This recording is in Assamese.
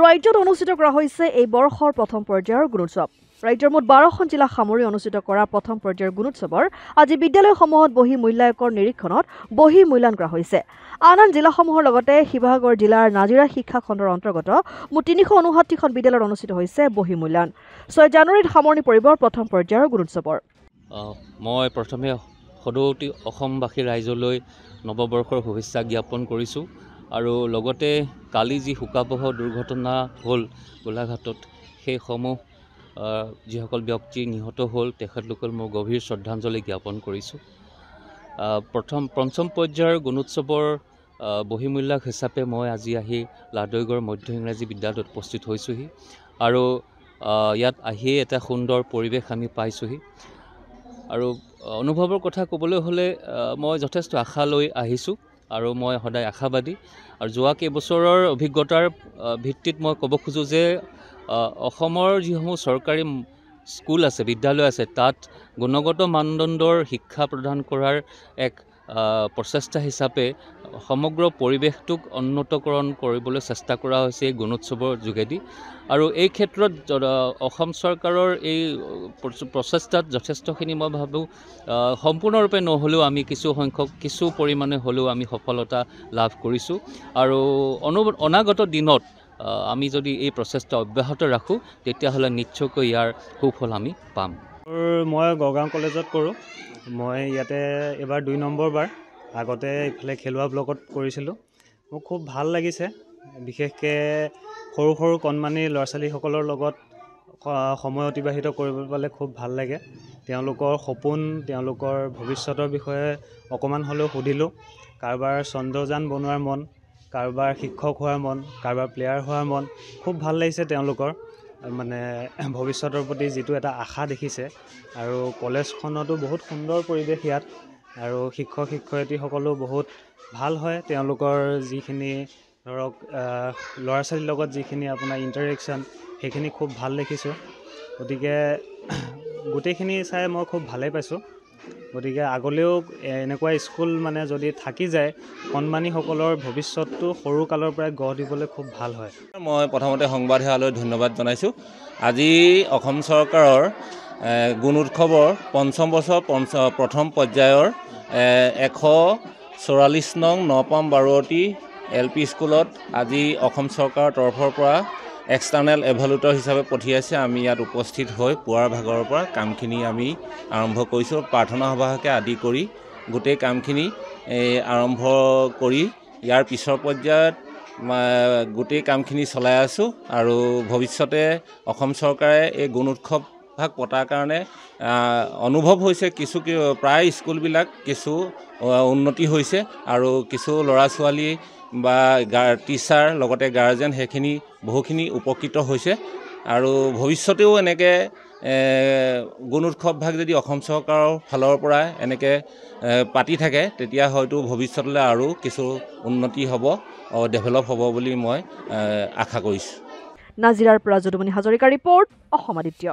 ৰাজ্যত অনুষ্ঠিত কৰা হৈছে এই বৰ্ষৰ প্ৰথম পৰ্যায়ৰ গুণোৎসৱ। ৰাজ্যৰ মুঠ 12খন জিলা সামৰি অনুষ্ঠিত কৰা প্ৰথম পৰ্যায়ৰ গুণোৎসৱৰ আজি বিদ্যালয়সমূহত বহি মূল্যায়কৰ নিৰীক্ষণত বহি মূল্যায়ন কৰা হৈছে। আন জিলাসমূহৰ লগতে শিৱসাগৰ জিলাৰ নাজিৰা শিক্ষা খণ্ডৰ অন্তৰ্গত মুঠ 359খন বিদ্যালয়ত অনুষ্ঠিত হৈছে বহি মূল্যায়ন। 6 জানুৱাৰীত সামৰণি পৰিব প্ৰথম পৰ্যায়ৰ গুণোৎসৱৰ। মই প্ৰথমে সদৌতি অসমবাসী ৰাইজলৈ নৱবৰ্ষৰ শুভেচ্ছা জ্ঞাপন কৰিছোঁ আৰু লগতে কালি যি শোকাবহ দুৰ্ঘটনা হ'ল গোলাঘাটত সেইসমূহ যিসকল ব্যক্তি নিহত হ'ল তেখেতলোকৰ মই গভীৰ শ্ৰদ্ধাঞ্জলি জ্ঞাপন কৰিছোঁ। পঞ্চম পৰ্যায়ৰ গুণোৎসৱৰ বহিমূল্যায়ক হিচাপে মই আজি আহি লাহদৈগড় মধ্য ইংৰাজী বিদ্যালয়ত উপস্থিত হৈছোঁহি আৰু ইয়াত আহিয়ে এটা সুন্দৰ পৰিৱেশ আমি পাইছোঁহি আৰু অনুভৱৰ কথা ক'বলৈ হ'লে মই যথেষ্ট আশা লৈ আহিছোঁ আৰু মই সদায় আশাবাদী আৰু যোৱা কেইবছৰৰ অভিজ্ঞতাৰ ভিত্তিত মই ক'ব খোজোঁ যে অসমৰ যিসমূহ চৰকাৰী স্কুল আছে বিদ্যালয় আছে তাত গুণগত মানদণ্ডৰ শিক্ষা প্ৰদান কৰাৰ এক প্ৰচেষ্টা হিচাপে সমগ্ৰ পৰিৱেশটোক উন্নতকৰণ কৰিবলৈ চেষ্টা কৰা হৈছে এই গুণোৎসৱৰ যোগেদি আৰু এই ক্ষেত্ৰত অসম চৰকাৰৰ এই প্ৰচেষ্টাত যথেষ্টখিনি মই ভাবোঁ সম্পূৰ্ণৰূপে নহ'লেও আমি কিছু পৰিমাণে হ'লেও আমি সফলতা লাভ কৰিছোঁ আৰু অনাগত দিনত আমি যদি এই প্ৰচেষ্টা অব্যাহত ৰাখোঁ তেতিয়াহ'লে নিশ্চয়কৈ ইয়াৰ সুফল আমি পাম। মই গড়গাঁও কলেজত কৰোঁ। মই ইয়াতে এবাৰ 2 নম্বৰ বাৰ, আগতে ইফালে খেলুৱা ব্লকত কৰিছিলোঁ। মোক খুব ভাল লাগিছে, বিশেষকৈ সৰু কণমানি ল'ৰা ছোৱালীসকলৰ লগত সময় অতিবাহিত কৰিবলৈ পালে খুব ভাল লাগে। তেওঁলোকৰ সপোন, তেওঁলোকৰ ভৱিষ্যতৰ বিষয়ে অকণমান হ'লেও সুধিলোঁ। কাৰোবাৰ চন্দ্ৰযান বনোৱাৰ মন, কাৰোবাৰ শিক্ষক হোৱাৰ মন, কাৰোবাৰ প্লেয়াৰ হোৱাৰ মন। খুব ভাল লাগিছে তেওঁলোকৰ মানে ভৱিষ্যতৰ প্ৰতি যিটো এটা আশা দেখিছে আৰু কলেজখনতো বহুত সুন্দৰ পৰিৱেশ ইয়াত আৰু শিক্ষক শিক্ষয়িত্ৰীসকলো বহুত ভাল হয়। তেওঁলোকৰ যিখিনি ধৰক ল'ৰা ছোৱালীৰ লগত যিখিনি আপোনাৰ ইণ্টাৰেকশ্যন সেইখিনি খুব ভাল দেখিছোঁ। গতিকে গোটেইখিনি চাই মই খুব ভালেই পাইছোঁ। গতিকে আগলৈও এনেকুৱা স্কুল মানে যদি থাকি যায় কণমানিসকলৰ ভৱিষ্যতটো সৰুকালৰ পৰাই গঢ় দিবলৈ খুব ভাল হয়। মই প্ৰথমতে সংবাদ সেৱালৈ ধন্যবাদ জনাইছোঁ। আজি অসম চৰকাৰৰ গুণ উৎসৱৰ পঞ্চম বছৰ প্ৰথম পৰ্যায়ৰ 144 নং নপাম বাৰুৱতী LP স্কুলত আজি অসম চৰকাৰৰ তৰফৰ পৰা এক্সটাৰ্নেল এভালুটৰ হিচাপে পঠিয়াইছে। আমি ইয়াত উপস্থিত হৈ পুৱাৰ ভাগৰ পৰা কামখিনি আমি আৰম্ভ কৰিছোঁ। প্ৰাৰ্থনা সভাকে আদি কৰি গোটেই কামখিনি আৰম্ভ কৰি ইয়াৰ পিছৰ পৰ্যায়ত গোটেই কামখিনি চলাই আছোঁ আৰু ভৱিষ্যতে অসম চৰকাৰে এই গুণ উৎসৱ ভাগ পতাৰ কাৰণে অনুভৱ হৈছে প্ৰায় স্কুলবিলাক কিছু উন্নতি হৈছে আৰু কিছু ল'ৰা ছোৱালী বা টিচাৰ লগতে গাৰ্জেন সেইখিনি বহুখিনি উপকৃত হৈছে আৰু ভৱিষ্যতেও এনেকৈ গুণ উৎসৱ ভাগ যদি অসম চৰকাৰৰ ফালৰ পৰা এনেকৈ পাতি থাকে তেতিয়া হয়তো ভৱিষ্যতলৈ আৰু কিছু উন্নতি হ'ব, ডেভেলপ হ'ব বুলি মই আশা কৰিছোঁ। নাজিৰাৰ পৰা যদুমণি হাজৰিকা ৰিপৰ্ট, অসম আদিত্য।